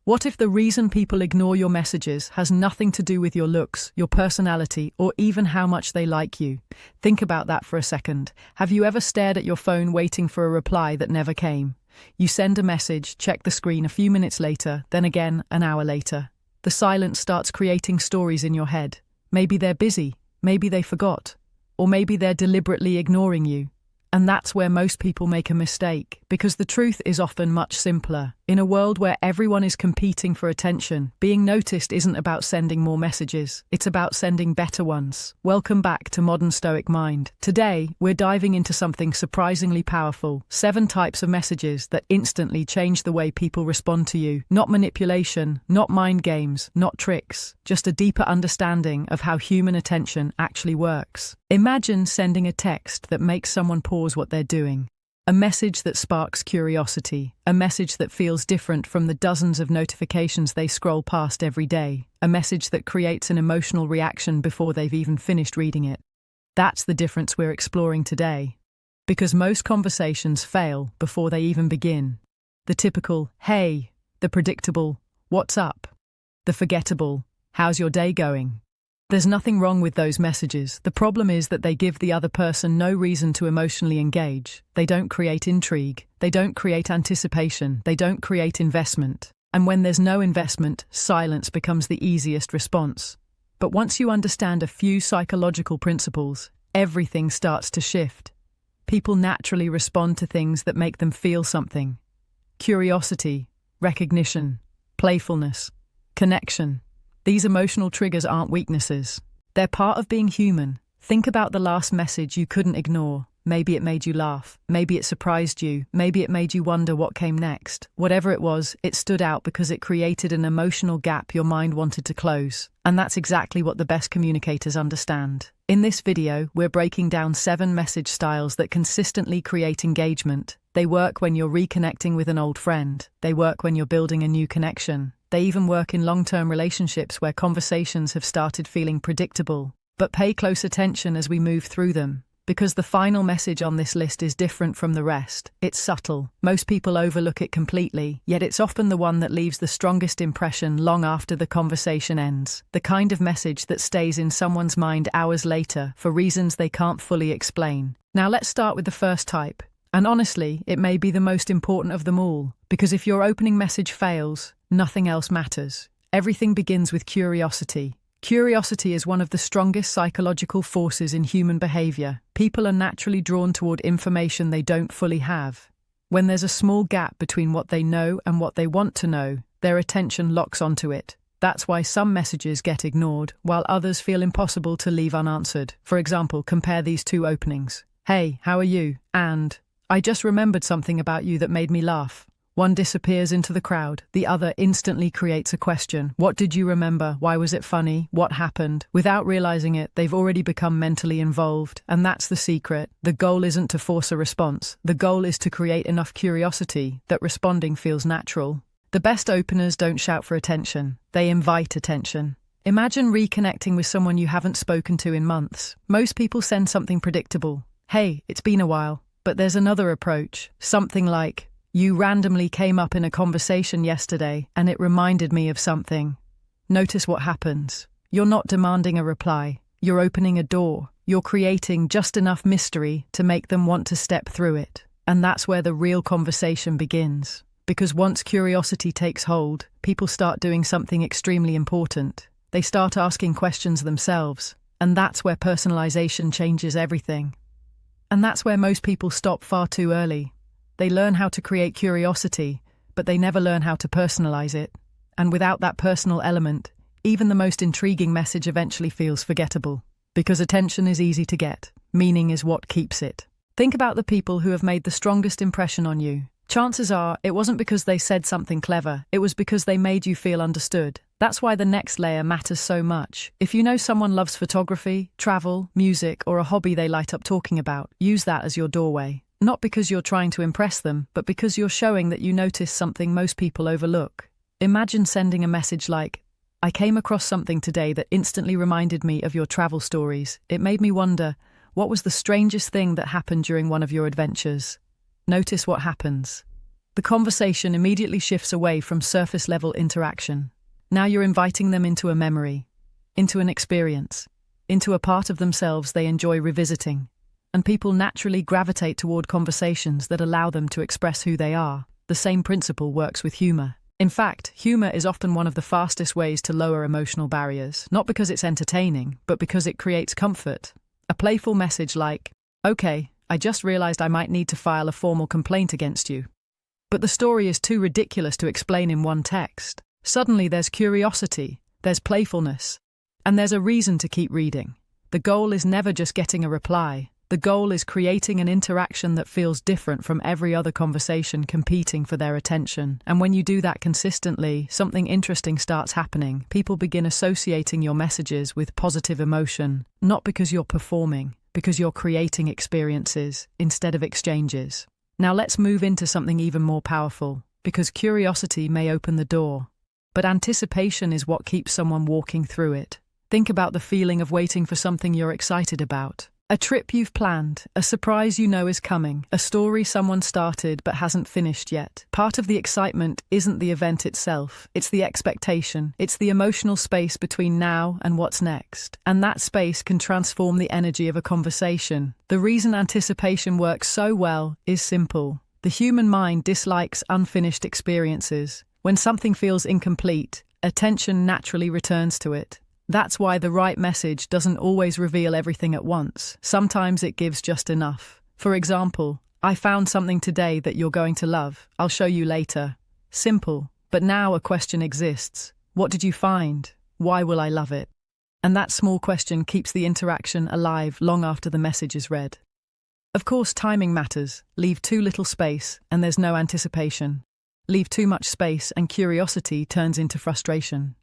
What if the reason people ignore your messages has nothing to do with your looks, your personality, or even how much they like you? Think about that for a second. Have you ever stared at your phone waiting for a reply that never came? You send a message, check the screen a few minutes later, then again an hour later. The silence starts creating stories in your head. Maybe they're busy, maybe they forgot, or maybe they're deliberately ignoring you. And that's where most people make a mistake, because the truth is often much simpler. In a world where everyone is competing for attention, being noticed isn't about sending more messages, it's about sending better ones. Welcome back to Modern Stoic Mind. Today, we're diving into something surprisingly powerful: 7 types of messages that instantly change the way people respond to you. Not manipulation, not mind games, not tricks, just a deeper understanding of how human attention actually works. Imagine sending a text that makes someone pause what they're doing. A message that sparks curiosity, a message that feels different from the dozens of notifications they scroll past every day, a message that creates an emotional reaction before they've even finished reading it. That's the difference we're exploring today. Because most conversations fail before they even begin. The typical, "Hey," the predictable, "What's up?" the forgettable, "How's your day going?" There's nothing wrong with those messages. The problem is that they give the other person no reason to emotionally engage. They don't create intrigue. They don't create anticipation. They don't create investment. And when there's no investment, silence becomes the easiest response. But once you understand a few psychological principles, everything starts to shift. People naturally respond to things that make them feel something. Curiosity, recognition, playfulness, connection. These emotional triggers aren't weaknesses. They're part of being human. Think about the last message you couldn't ignore. Maybe it made you laugh. Maybe it surprised you. Maybe it made you wonder what came next. Whatever it was, it stood out because it created an emotional gap your mind wanted to close. And that's exactly what the best communicators understand. In this video, we're breaking down 7 message styles that consistently create engagement. They work when you're reconnecting with an old friend. They work when you're building a new connection. They even work in long-term relationships where conversations have started feeling predictable. But pay close attention as we move through them, because the final message on this list is different from the rest. It's subtle. Most people overlook it completely, yet it's often the one that leaves the strongest impression long after the conversation ends. The kind of message that stays in someone's mind hours later for reasons they can't fully explain. Now let's start with the first type. And honestly, it may be the most important of them all, because if your opening message fails, nothing else matters. Everything begins with curiosity. Curiosity is one of the strongest psychological forces in human behavior. People are naturally drawn toward information they don't fully have. When there's a small gap between what they know and what they want to know, their attention locks onto it. That's why some messages get ignored, while others feel impossible to leave unanswered. For example, compare these 2 openings. "Hey, how are you?" and "I just remembered something about you that made me laugh." One disappears into the crowd. The other instantly creates a question. What did you remember? Why was it funny? What happened? Without realizing it, they've already become mentally involved. And that's the secret. The goal isn't to force a response. The goal is to create enough curiosity that responding feels natural. The best openers don't shout for attention. They invite attention. Imagine reconnecting with someone you haven't spoken to in months. Most people send something predictable. "Hey, it's been a while." But there's another approach. Something like, "You randomly came up in a conversation yesterday, and it reminded me of something." Notice what happens. You're not demanding a reply. You're opening a door. You're creating just enough mystery to make them want to step through it. And that's where the real conversation begins. Because once curiosity takes hold, people start doing something extremely important. They start asking questions themselves. And that's where personalization changes everything. And that's where most people stop far too early. They learn how to create curiosity, but they never learn how to personalize it. And without that personal element, even the most intriguing message eventually feels forgettable. Because attention is easy to get. Meaning is what keeps it. Think about the people who have made the strongest impression on you. Chances are, it wasn't because they said something clever, it was because they made you feel understood. That's why the next layer matters so much. If you know someone loves photography, travel, music, or a hobby they light up talking about, use that as your doorway. Not because you're trying to impress them, but because you're showing that you notice something most people overlook. Imagine sending a message like, "I came across something today that instantly reminded me of your travel stories. It made me wonder, what was the strangest thing that happened during one of your adventures?" Notice what happens. The conversation immediately shifts away from surface-level interaction. Now you're inviting them into a memory, into an experience, into a part of themselves they enjoy revisiting. And people naturally gravitate toward conversations that allow them to express who they are. The same principle works with humor. In fact, humor is often one of the fastest ways to lower emotional barriers, not because it's entertaining, but because it creates comfort. A playful message like, "Okay, I just realized I might need to file a formal complaint against you." But the story is too ridiculous to explain in one text. Suddenly there's curiosity, there's playfulness, and there's a reason to keep reading. The goal is never just getting a reply. The goal is creating an interaction that feels different from every other conversation competing for their attention. And when you do that consistently, something interesting starts happening. People begin associating your messages with positive emotion, not because you're performing, because you're creating experiences instead of exchanges. Now let's move into something even more powerful, because curiosity may open the door, but anticipation is what keeps someone walking through it. Think about the feeling of waiting for something you're excited about. A trip you've planned, a surprise you know is coming, a story someone started but hasn't finished yet. Part of the excitement isn't the event itself, it's the expectation. It's the emotional space between now and what's next. And that space can transform the energy of a conversation. The reason anticipation works so well is simple. The human mind dislikes unfinished experiences. When something feels incomplete, attention naturally returns to it. That's why the right message doesn't always reveal everything at once. Sometimes it gives just enough. For example, "I found something today that you're going to love. I'll show you later." Simple, but now a question exists. What did you find? Why will I love it? And that small question keeps the interaction alive long after the message is read. Of course, timing matters. Leave too little space, and there's no anticipation. Leave too much space, and curiosity turns into frustration.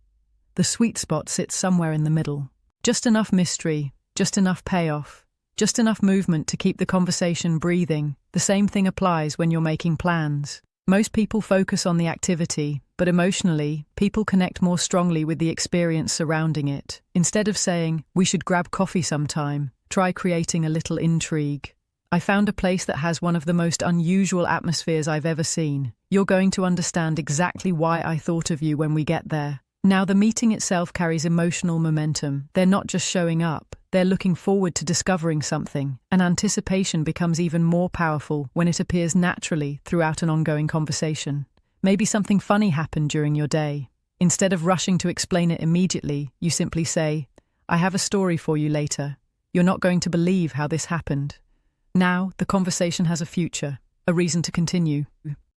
The sweet spot sits somewhere in the middle. Just enough mystery, just enough payoff, just enough movement to keep the conversation breathing. The same thing applies when you're making plans. Most people focus on the activity, but emotionally, people connect more strongly with the experience surrounding it. Instead of saying, "We should grab coffee sometime," try creating a little intrigue. "I found a place that has one of the most unusual atmospheres I've ever seen. You're going to understand exactly why I thought of you when we get there." Now the meeting itself carries emotional momentum. They're not just showing up, they're looking forward to discovering something, and anticipation becomes even more powerful when it appears naturally throughout an ongoing conversation. Maybe something funny happened during your day. Instead of rushing to explain it immediately, you simply say, "I have a story for you later. You're not going to believe how this happened." Now the conversation has a future, a reason to continue.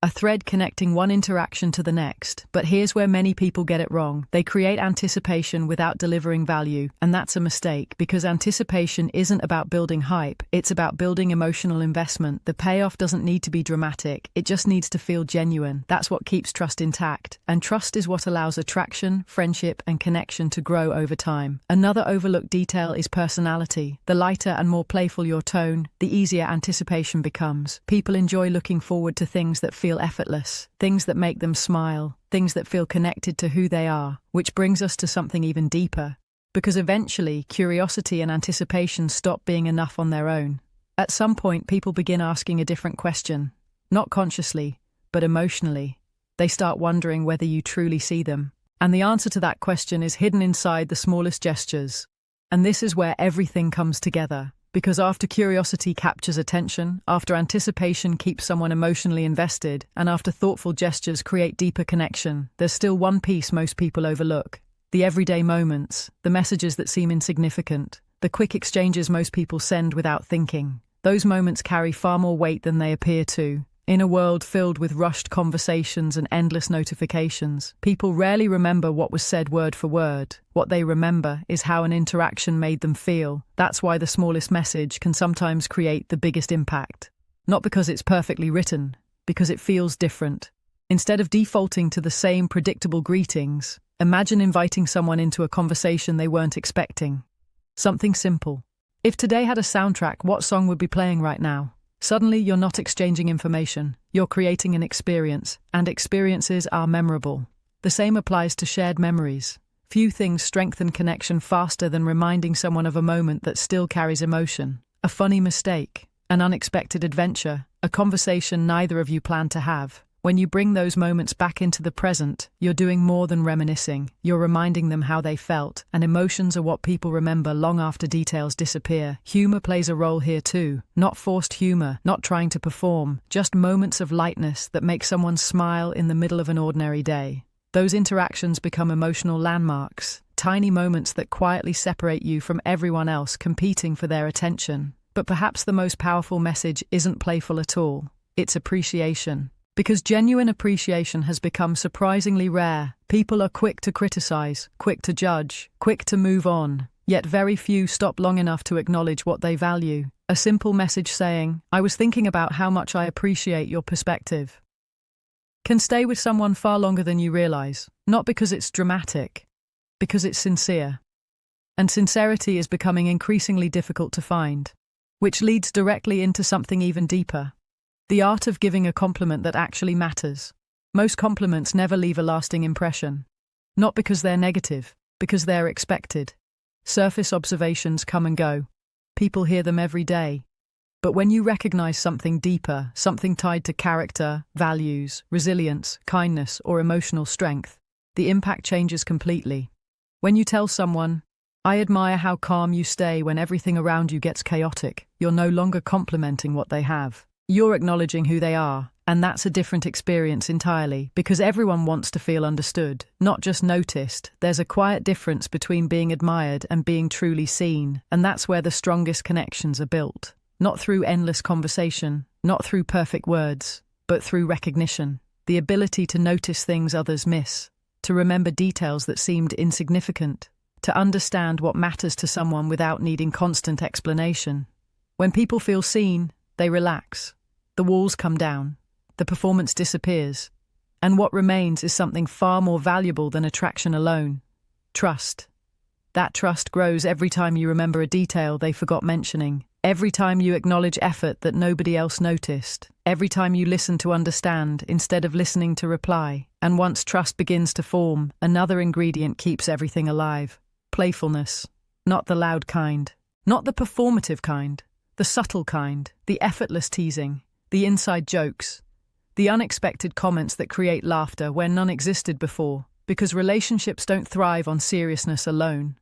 A thread connecting one interaction to the next. But here's where many people get it wrong. They create anticipation without delivering value, and that's a mistake, because anticipation isn't about building hype, it's about building emotional investment. The payoff doesn't need to be dramatic, it just needs to feel genuine. That's what keeps trust intact, and trust is what allows attraction, friendship, and connection to grow over time. Another overlooked detail is personality. The lighter and more playful your tone, the easier anticipation becomes. People enjoy looking forward to things that feel effortless, things that make them smile, things that feel connected to who they are, which brings us to something even deeper. Because eventually, curiosity and anticipation stop being enough on their own. At some point, people begin asking a different question, not consciously, but emotionally. They start wondering whether you truly see them. And the answer to that question is hidden inside the smallest gestures. And this is where everything comes together. Because after curiosity captures attention, after anticipation keeps someone emotionally invested, and after thoughtful gestures create deeper connection, there's still one piece most people overlook. The everyday moments, the messages that seem insignificant, the quick exchanges most people send without thinking. Those moments carry far more weight than they appear to. In a world filled with rushed conversations and endless notifications, people rarely remember what was said word for word. What they remember is how an interaction made them feel. That's why the smallest message can sometimes create the biggest impact. Not because it's perfectly written, because it feels different. Instead of defaulting to the same predictable greetings, imagine inviting someone into a conversation they weren't expecting. Something simple. If today had a soundtrack, what song would be playing right now? Suddenly, you're not exchanging information, you're creating an experience, and experiences are memorable. The same applies to shared memories. Few things strengthen connection faster than reminding someone of a moment that still carries emotion. A funny mistake, an unexpected adventure, a conversation neither of you planned to have. When you bring those moments back into the present, you're doing more than reminiscing. You're reminding them how they felt, and emotions are what people remember long after details disappear. Humor plays a role here too. Not forced humor, not trying to perform, just moments of lightness that make someone smile in the middle of an ordinary day. Those interactions become emotional landmarks, tiny moments that quietly separate you from everyone else competing for their attention. But perhaps the most powerful message isn't playful at all. It's appreciation. Because genuine appreciation has become surprisingly rare. People are quick to criticize, quick to judge, quick to move on. Yet very few stop long enough to acknowledge what they value. A simple message saying, "I was thinking about how much I appreciate your perspective," can stay with someone far longer than you realize. Not because it's dramatic, because it's sincere. And sincerity is becoming increasingly difficult to find, which leads directly into something even deeper. The art of giving a compliment that actually matters. Most compliments never leave a lasting impression. Not because they're negative, because they're expected. Surface observations come and go. People hear them every day. But when you recognize something deeper, something tied to character, values, resilience, kindness, or emotional strength, the impact changes completely. When you tell someone, "I admire how calm you stay when everything around you gets chaotic," you're no longer complimenting what they have. You're acknowledging who they are, and that's a different experience entirely, because everyone wants to feel understood, not just noticed. There's a quiet difference between being admired and being truly seen, and that's where the strongest connections are built. Not through endless conversation, not through perfect words, but through recognition. The ability to notice things others miss, to remember details that seemed insignificant, to understand what matters to someone without needing constant explanation. When people feel seen, they relax. The walls come down. The performance disappears. And what remains is something far more valuable than attraction alone. Trust. That trust grows every time you remember a detail they forgot mentioning. Every time you acknowledge effort that nobody else noticed. Every time you listen to understand instead of listening to reply. And once trust begins to form, another ingredient keeps everything alive. Playfulness. Not the loud kind. Not the performative kind. The subtle kind, the effortless teasing, the inside jokes, the unexpected comments that create laughter where none existed before, because relationships don't thrive on seriousness alone.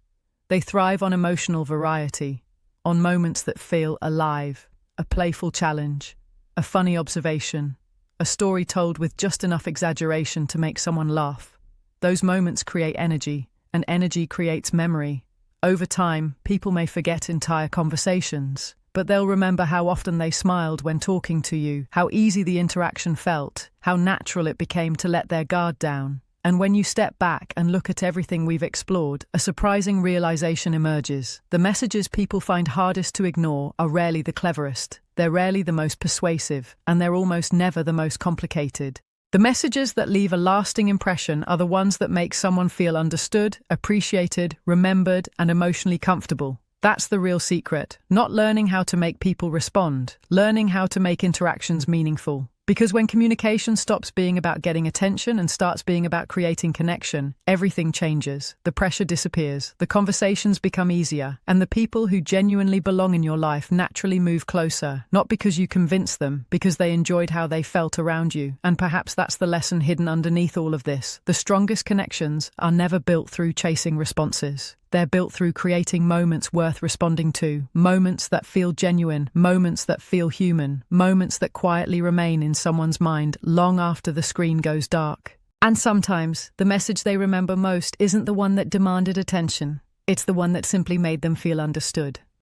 They thrive on emotional variety, on moments that feel alive, a playful challenge, a funny observation, a story told with just enough exaggeration to make someone laugh. Those moments create energy, and energy creates memory. Over time, people may forget entire conversations, but they'll remember how often they smiled when talking to you, how easy the interaction felt, how natural it became to let their guard down. And when you step back and look at everything we've explored, a surprising realization emerges. The messages people find hardest to ignore are rarely the cleverest, they're rarely the most persuasive, and they're almost never the most complicated. The messages that leave a lasting impression are the ones that make someone feel understood, appreciated, remembered, and emotionally comfortable. That's the real secret. Not learning how to make people respond, learning how to make interactions meaningful. Because when communication stops being about getting attention and starts being about creating connection, everything changes. The pressure disappears, the conversations become easier, and the people who genuinely belong in your life naturally move closer, not because you convinced them, because they enjoyed how they felt around you. And perhaps that's the lesson hidden underneath all of this. The strongest connections are never built through chasing responses. They're built through creating moments worth responding to, moments that feel genuine, moments that feel human, moments that quietly remain in someone's mind long after the screen goes dark. And sometimes, the message they remember most isn't the one that demanded attention. It's the one that simply made them feel understood.